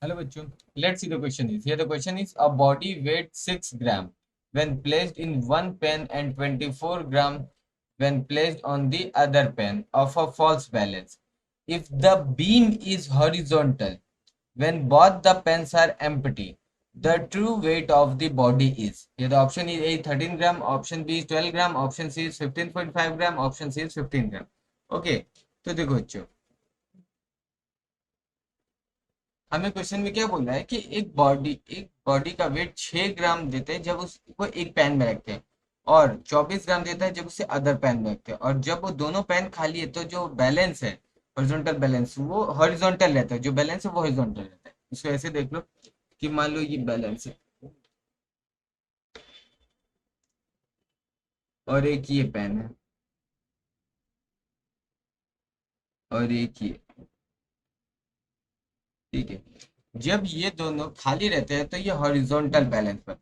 Hello bachcho. Let's see the question is. Here the question is a body weight 6 gram when placed in one pen and 24 gram when placed on the other pen of a false balance. If the beam is horizontal when both the pens are empty, the true weight of the body is. Here the option is A 13 gram, option B is 12 gram, option C is 15.5 gram, option C is 15 gram. Okay, तो देखो बच्चों, हमें question में क्या बोल रहा है कि एक बॉडी का वेट 6 ग्राम देते हैं जब उसको एक पैन में रखते हैं, और 24 ग्राम देता है जब उसे अदर पैन में रखते हैं, और जब वो दोनों पैन खाली है तो जो बैलेंस है हॉरिजॉन्टल बैलेंस वो हॉरिजॉन्टल रहता है, जो बैलेंस है वो हॉरिजॉन्टल रहता है। इसको ऐसे देख लो कि मान लो ये बैलेंस है और एक ये पैन है और एक ये, ठीक है। जब ये दोनों खाली रहते हैं तो ये हॉरिजॉन्टल बैलेंस बनता है,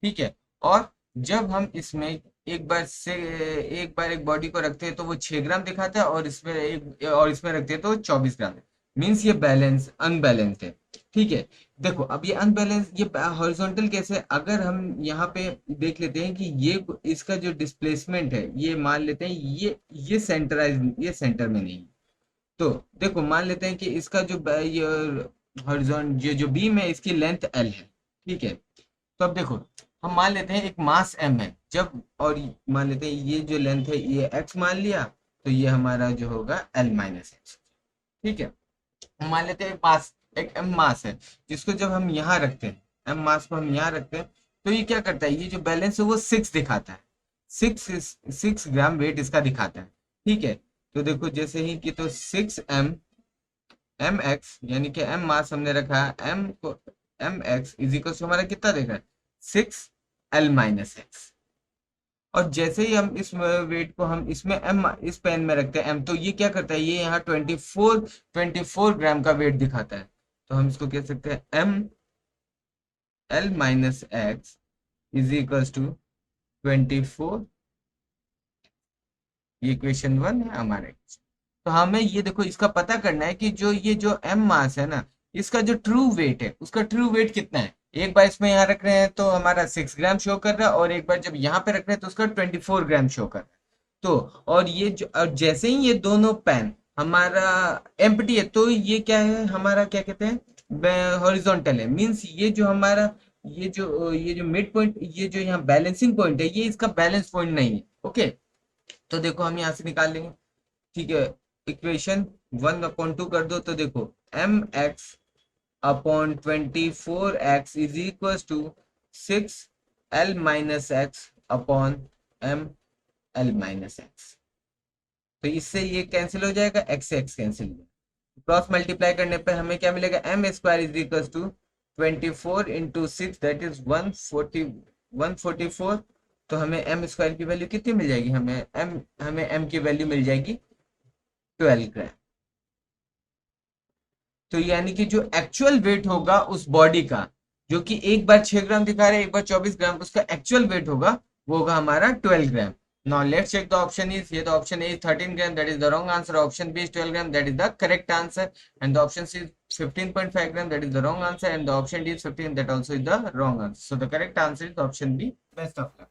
ठीक है। और जब हम इसमें एक बार एक बॉडी को रखते हैं तो वो 6 ग्राम दिखाता है, और इसमें रखते हैं तो 24 ग्राम। मीन्स ये बैलेंस अनबैलेंस्ड है, ठीक है। देखो अब ये अनबैलेंस, ये हॉरिजॉन्टल कैसे है? अगर हम यहाँ पे देख लेते हैं कि ये इसका जो डिस्प्लेसमेंट है, ये मान लेते हैं ये सेंटराइज, ये सेंटर में नहीं है। तो देखो मान लेते हैं कि इसका जो ये हॉरिजॉन ये जो बीम है इसकी लेंथ एल है, ठीक है। तो अब देखो, हम मान लेते हैं एक मास एम है, जब और मान लेते हैं ये जो लेंथ है ये एक्स मान लिया, तो ये हमारा जो होगा एल माइनस एक्स, ठीक है। हम मान लेते हैं मास, एक एम मास है जिसको जब हम यहाँ रखते हैं, एम मास को हम यहाँ रखते हैं, तो ये क्या करता है, ये जो बैलेंस है वो 6 दिखाता है। 6 ग्राम वेट इसका दिखाता है, ठीक है। तो देखो जैसे ही कि तो 6 एम एक्स, यानी कि एम मास हमने रखा है, एम को M X is equal to हमारा कितना देख रहा है, 6 L - X। और जैसे ही हम इस वेट को हम इसमें एम इस पेन में रखते हैं एम, तो ये क्या करता है, ये यहाँ 24 ग्राम का वेट दिखाता है। तो हम इसको कह सकते हैं M L - X is equal to 24। ये इक्वेशन 1 है हमारे। तो हमें ये देखो इसका पता करना है कि जो एम मास है ना, इसका जो ट्रू वेट है उसका ट्रू वेट कितना है। एक बार इसमें यहाँ रख रहे हैं तो हमारा 6 ग्राम शो कर रहा है, और एक बार जब यहाँ पे रख रहे हैं तो उसका 24 ग्राम शो कर रहा है। तो और और जैसे ही ये दोनों पैन हमारा एम्प्टी है, तो ये क्या है, हमारा क्या कहते हैं, हॉरिजॉन्टल है। मींस ये जो हमारा ये जो मिड पॉइंट, ये जो यहाँ बैलेंसिंग पॉइंट है, ये इसका बैलेंस पॉइंट नहीं है। ओके, तो देखो हम यहाँ से निकाल लेंगे, ठीक है। इक्वेशन 1/2 कर दो तो देखो mx/24x is equal to 6L - X/M L - X। तो इससे ये कैंसिल हो जाएगा, एक्स से एक्स कैंसिल हो जाएगा। क्रॉस मल्टीप्लाई करने पर हमें क्या मिलेगा, M² is equal to 24 × 6, that is 144। तो हमें M² की वैल्यू कितनी मिल जाएगी, हमें M की वैल्यू मिल जाएगी 12 ग्राम। तो यानी कि जो एक्चुअल वेट होगा उस बॉडी का, जो कि एक बार 6 ग्राम दिखा रहे हैं एक बार 24 ग्राम, उसका एक्चुअल वेट होगा वो होगा हमारा 12 gram. Now let's check the option is, ये the option is 13 gram, that is the wrong answer. Option B is 12 gram, that is the correct answer. And the option C is 15.5 gram, that is the wrong answer. And the option D is 15, that also is the wrong answer. So the correct answer is option B. Best of luck.